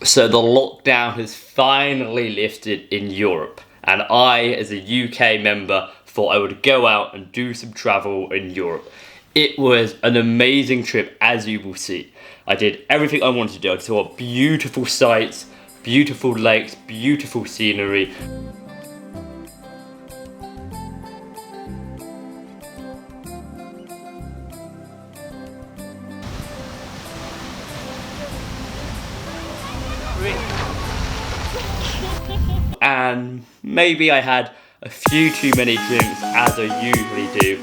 So the lockdown has finally lifted in Europe, and I, as a UK member, thought I would go out and do some travel in Europe. It was an amazing trip, as you will see. I did everything I wanted to do. I saw beautiful sights, beautiful lakes, beautiful scenery. And maybe I had a few too many drinks, as I usually do.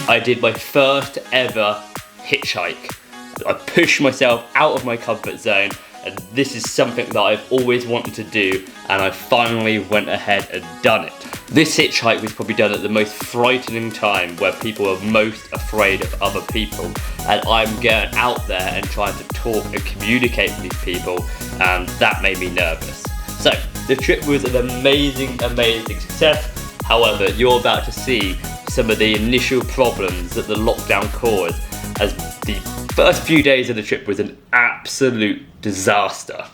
I did my first ever hitchhike. I pushed myself out of my comfort zone, and this is something that I've always wanted to do, and I finally went ahead and done it. This hitchhike was probably done at the most frightening time, where people are most afraid of other people, and I'm going out there and trying to talk and communicate with these people, and that made me nervous. So the trip was an amazing success. However, you're about to see some of the initial problems that the lockdown caused, as the first few days of the trip was an absolute disaster.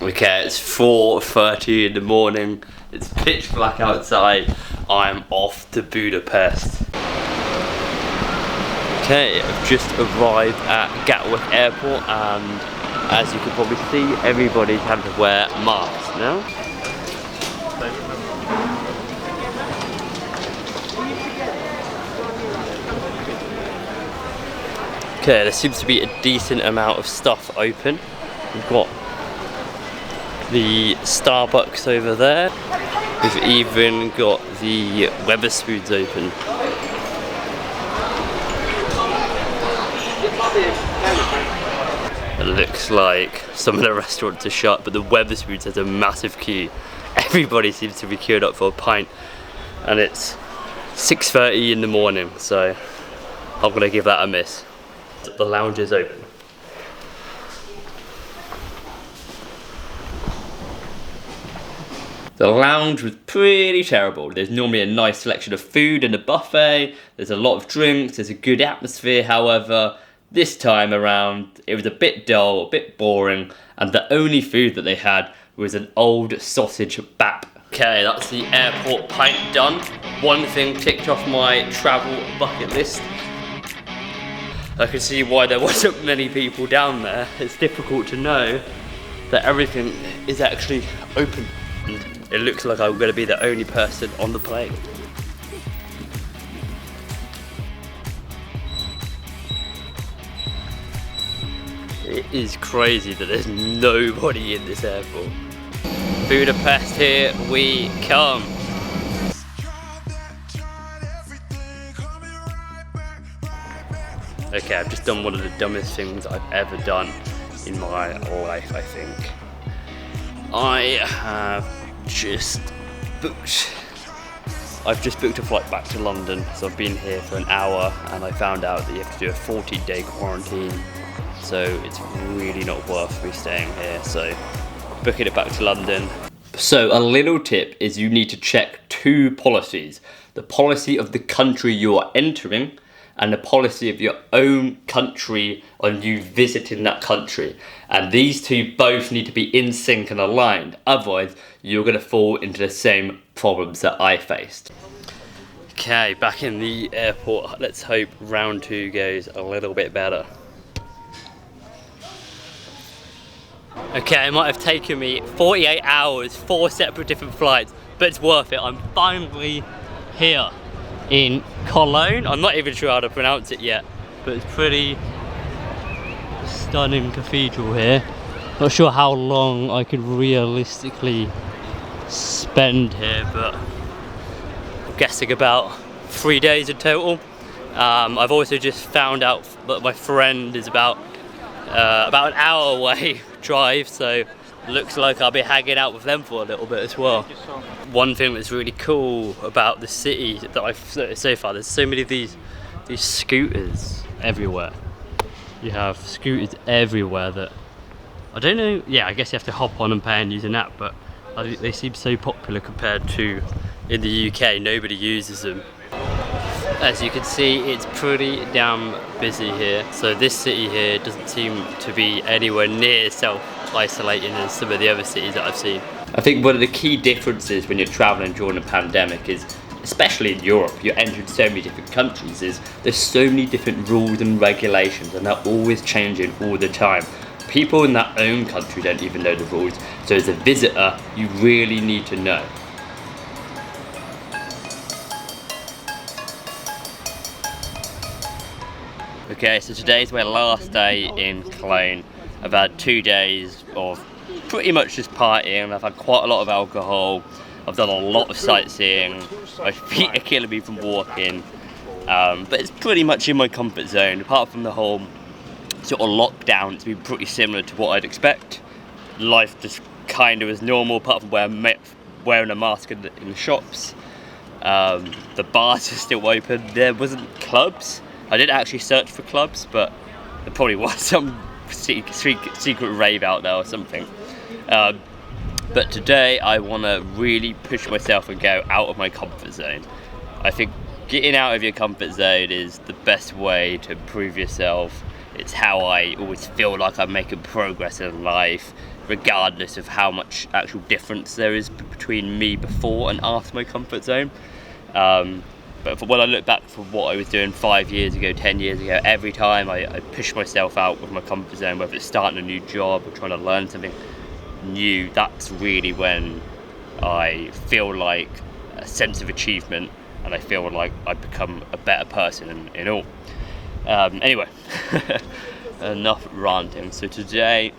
Okay, it's 4:30 in the morning, it's pitch black outside, I'm off to Budapest. Okay, I've just arrived at Gatwick Airport, and as you can probably see, everybody's having to wear masks now. Okay, there seems to be a decent amount of stuff open. We've got the Starbucks over there. We've even got the Wetherspoons open. It looks like some of the restaurants are shut, but the Wetherspoons has a massive queue. Everybody seems to be queued up for a pint, and it's 6:30 in the morning, so I'm gonna give that a miss. The lounge is open. The lounge was pretty terrible. There's normally a nice selection of food in the buffet, there's a lot of drinks, there's a good atmosphere. However, this time around it was a bit dull, a bit boring, and the only food that they had was an old sausage bap. Okay, that's the airport pint done. One thing ticked off my travel bucket list. I can see why there wasn't many people down there. It's difficult to know that everything is actually open. It looks like I'm going to be the only person on the plane. It is crazy that there's nobody in this airport. Budapest, here we come. Okay, I've just done one of the dumbest things I've ever done in my life, I think. I've just booked a flight back to London, so I've been here for an hour, and I found out that you have to do a 14-day quarantine, so it's really not worth me staying here, so booking it back to London. So a little tip is you need to check two policies: the policy of the country you are entering, and the policy of your own country on you visiting that country. And these two both need to be in sync and aligned, otherwise you're going to fall into the same problems that I faced. Okay, back in the airport, let's hope round two goes a little bit better. Okay, it might have taken me 48 hours, 4 separate different flights, but it's worth it. I'm finally here in Cologne. I'm not even sure how to pronounce it yet, but it's pretty stunning cathedral here. Not sure how long I could realistically spend here, but I'm guessing about 3 days in total. I've also just found out that my friend is about an hour away drive, so looks like I'll be hanging out with them for a little bit as well. One thing that's really cool about the city that I've so far, there's so many of these scooters everywhere. You have scooters everywhere that, I don't know, yeah, I guess you have to hop on and pay and use an app, but I They seem so popular compared to in the UK, nobody uses them. As you can see, it's pretty damn busy here. So this city here doesn't seem to be anywhere near self-isolating as some of the other cities that I've seen. I think one of the key differences when you're traveling during a pandemic is, especially in Europe, you're entering so many different countries, is there's so many different rules and regulations and they're always changing all the time. People in their own country don't even know the rules, so as a visitor, you really need to know. Okay, so today's my last day in Cologne. I've had 2 days of pretty much just partying. I've had quite a lot of alcohol. I've done a lot of sightseeing. My feet are killing me from walking. But it's pretty much in my comfort zone. Apart from the whole sort of lockdown, it's been pretty similar to what I'd expect. Life just kind of is normal, apart from wearing a mask in the shops. The bars are still open. There wasn't clubs. I didn't actually search for clubs, but there probably was some secret rave out there or something. But today I want to really push myself and go out of my comfort zone. I think getting out of your comfort zone is the best way to improve yourself. It's how I always feel like I'm making progress in life, regardless of how much actual difference there is between me before and after my comfort zone. But when I look back from what I was doing 5 years ago, 10 years ago, every time I push myself out of my comfort zone, whether it's starting a new job or trying to learn something new, that's really when I feel like a sense of achievement and I feel like I've become a better person in all. Anyway, enough ranting. So today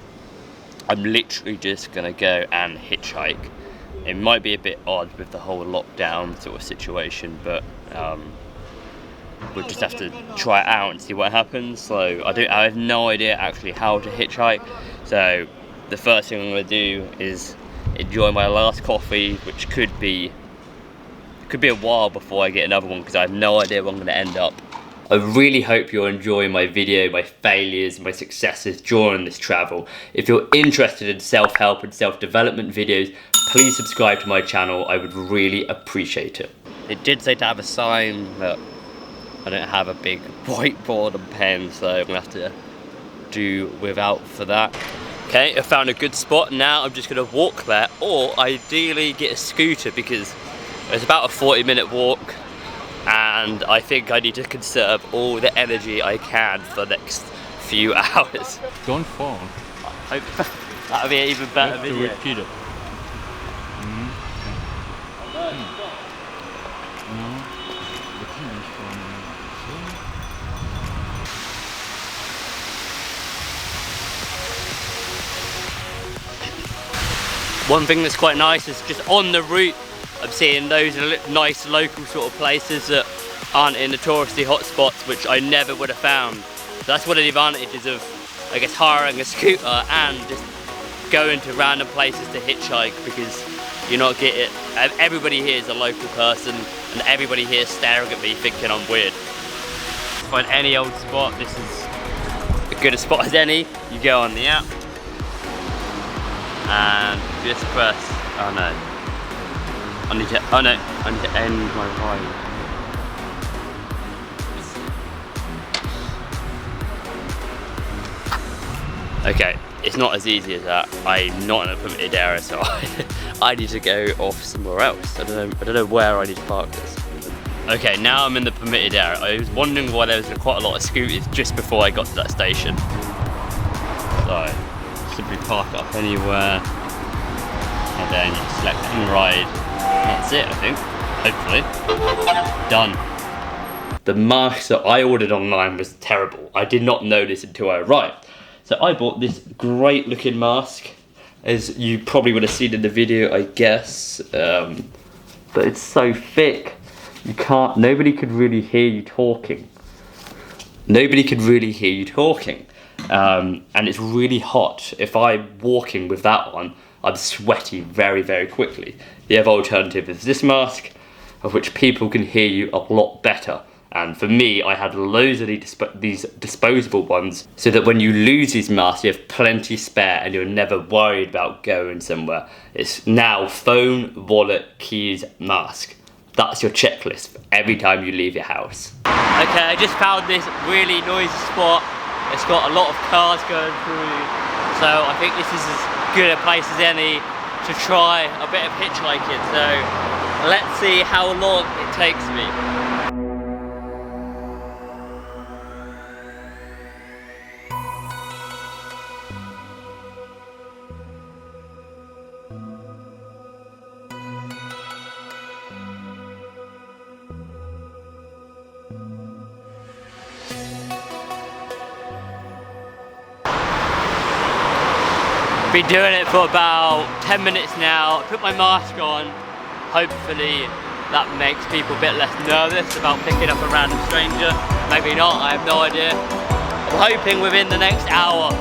I'm literally just gonna go and hitchhike. It might be a bit odd with the whole lockdown sort of situation, but we'll just have to try it out and see what happens. So I have no idea actually how to hitchhike. So the first thing I'm going to do is enjoy my last coffee, which could be a while before I get another one because I have no idea where I'm going to end up. I really hope you're enjoying my video, my failures, my successes during this travel. If you're interested in self-help and self-development videos, please subscribe to my channel. I would really appreciate it. It did say to have a sign, but I don't have a big whiteboard and pen, so I'm going to have to do without for that. Okay, I found a good spot. Now I'm just going to walk there, or ideally get a scooter because it's about a 40-minute walk. And I think I need to conserve all the energy I can for the next few hours. Don't fall. I hope that'll be an even better video. To repeat it. One thing that's quite nice is just on the route I'm seeing those nice local sort of places that aren't in the touristy hotspots, which I never would have found. So that's one of the advantages of, I guess, hiring a scooter and just going to random places to hitchhike, because you're not getting, everybody here is a local person and everybody here is staring at me thinking I'm weird. Find any old spot, this is as good a spot as any. You go on the app and just press, oh no. I need to end my ride. Okay, it's not as easy as that. I'm not in a permitted area, so I need to go off somewhere else. I don't know where I need to park this. Okay, now I'm in the permitted area. I was wondering why there was quite a lot of scooters just before I got to that station. So, simply park up anywhere, and then you select and ride. That's it, I think. Hopefully. Done. The mask that I ordered online was terrible. I did not know this until I arrived. So I bought this great looking mask, as you probably would have seen in the video, I guess. But it's so thick, nobody could really hear you talking. Nobody could really hear you talking. And it's really hot. If I'm walking with that on, I'm sweaty very, very quickly. The other alternative is this mask, of which people can hear you a lot better. And for me, I had loads of these disposable ones, so that when you lose these masks, you have plenty spare and you're never worried about going somewhere. It's now phone, wallet, keys, mask. That's your checklist for every time you leave your house. Okay, I just found this really noisy spot. It's got a lot of cars going through, so I think this is as good a place as any to try a bit of hitchhiking. So let's see how long it takes me. Been doing it for about 10 minutes now. I put my mask on. Hopefully that makes people a bit less nervous about picking up a random stranger. Maybe not, I have no idea. I'm hoping within the next hour.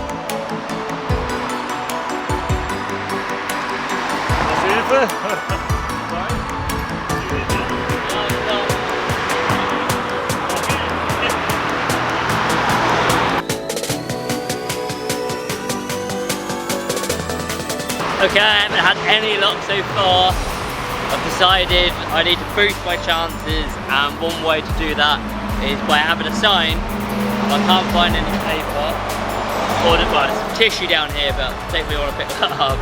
Okay, I haven't had any luck so far. I've decided I need to boost my chances, and one way to do that is by having a sign. I can't find any paper, or there's some tissue down here, but I don't really want to pick that up.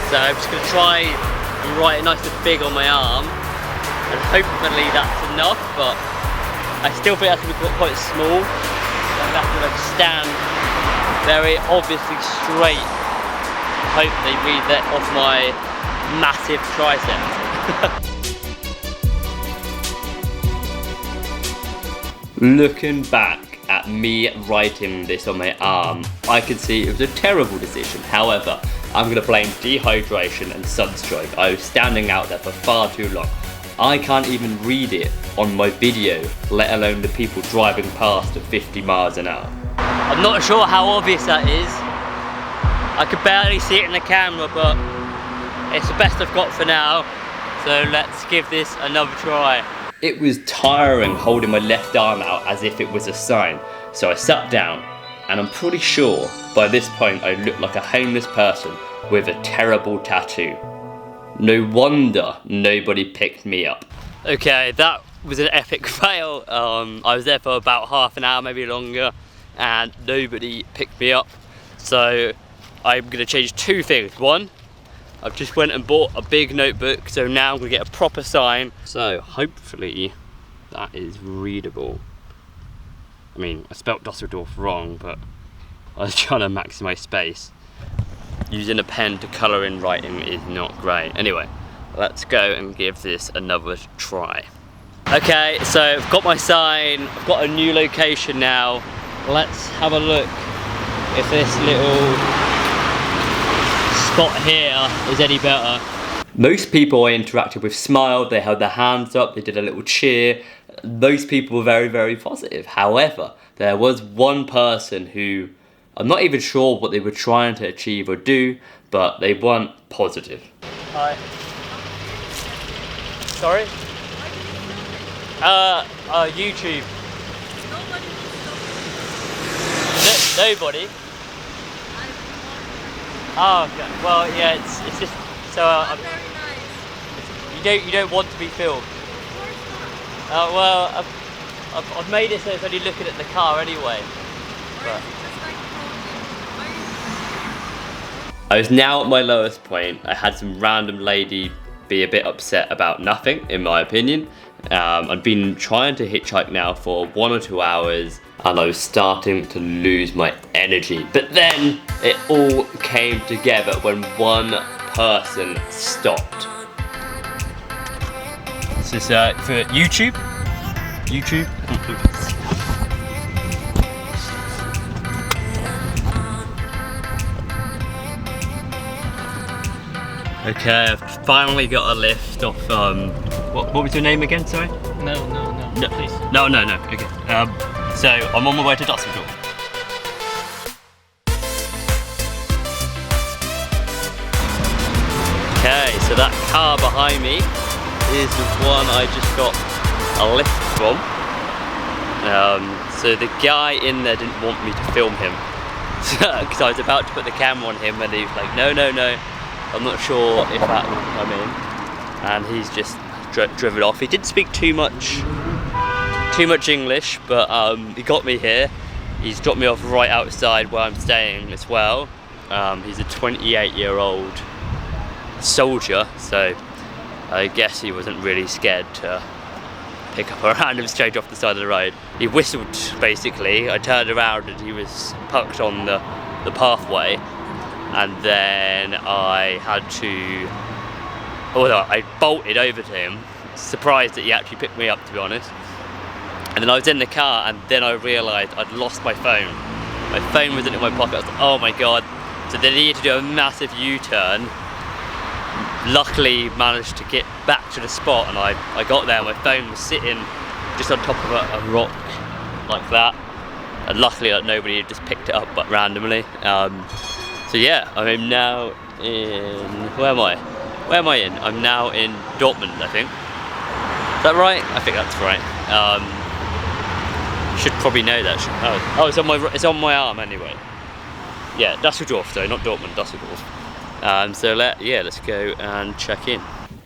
So I'm just going to try and write it nice and big on my arm, and hopefully that's enough, but I still think that's going to be quite small. So I'm going to have to stand very obviously straight. Hopefully read that off my massive triceps. Looking back at me writing this on my arm, I can see it was a terrible decision. However, I'm going to blame dehydration and sunstroke. I was standing out there for far too long. I can't even read it on my video, let alone the people driving past at 50 miles an hour. I'm not sure how obvious that is. I could barely see it in the camera, but it's the best I've got for now. So let's give this another try. It was tiring holding my left arm out as if it was a sign. So I sat down, and I'm pretty sure by this point I looked like a homeless person with a terrible tattoo. No wonder nobody picked me up. Okay, that was an epic fail. I was there for about half an hour, maybe longer, and nobody picked me up. So I'm going to change two things. One, I've just went and bought a big notebook, so now I'm going to get a proper sign. So hopefully that is readable. I mean, I spelt Dusseldorf wrong, but I was trying to maximise space. Using a pen to colour in writing is not great. Anyway, let's go and give this another try. Okay, so I've got my sign, I've got a new location now. Let's have a look if this little spot here is any better. Most people I interacted with smiled, they held their hands up, they did a little cheer. Those people were very, very positive. However, there was one person who, I'm not even sure what they were trying to achieve or do, but they weren't positive. Hi. Sorry? YouTube. Nobody? Oh, okay. Well, yeah, it's just so. Very nice. You don't want to be filmed. Of course not. Well, I've made it so it's only looking at the car anyway. But I was now at my lowest point. I had some random lady be a bit upset about nothing, in my opinion. I'd been trying to hitchhike now for 1 or 2 hours, and I was starting to lose my energy. But then it all came together when one person stopped. This is for YouTube. YouTube. Okay, I've finally got a lift off. What was your name again? Sorry. No, please. No. Okay. So I'm on my way to Dusseldorf. Okay, so that car behind me is the one I just got a lift from. So the guy in there didn't want me to film him, because I was about to put the camera on him and he was like, no, I'm not sure if that will come in, and he's just driven off. He didn't speak too much English, but he got me here. He's dropped me off right outside where I'm staying as well. He's a 28-year-old soldier, so I guess he wasn't really scared to pick up a random stranger off the side of the road. He whistled, basically. I turned around and he was parked on the pathway, and then I had to, I bolted over to him, surprised that he actually picked me up, to be honest. And then I was in the car, and then I realised I'd lost my phone. My phone wasn't in my pocket. I was like, oh my god. So then he had to do a massive U-turn. Luckily managed to get back to the spot, and I got there, my phone was sitting just on top of a rock like that, and luckily nobody had just picked it up but randomly. So yeah, I'm now in, where am I in? I'm now in Dortmund, I think. Is that right? I think that's right. Should probably know that. Oh, it's on my arm anyway. Yeah, Dusseldorf though, not Dortmund, Dusseldorf. So let's go and check in.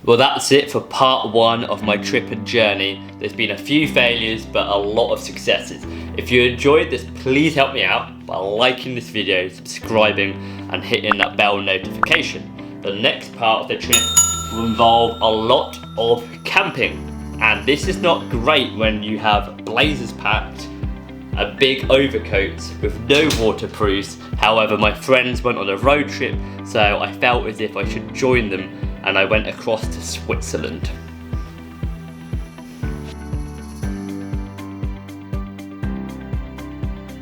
Well, that's it for part 1 of my trip and journey. There's been a few failures, but a lot of successes. If you enjoyed this, please help me out by liking this video, subscribing, and hitting that bell notification. The next part of the trip will involve a lot of camping. And this is not great when you have blazers packed, a big overcoat with no waterproofs. However, my friends went on a road trip, so I felt as if I should join them, and I went across to Switzerland.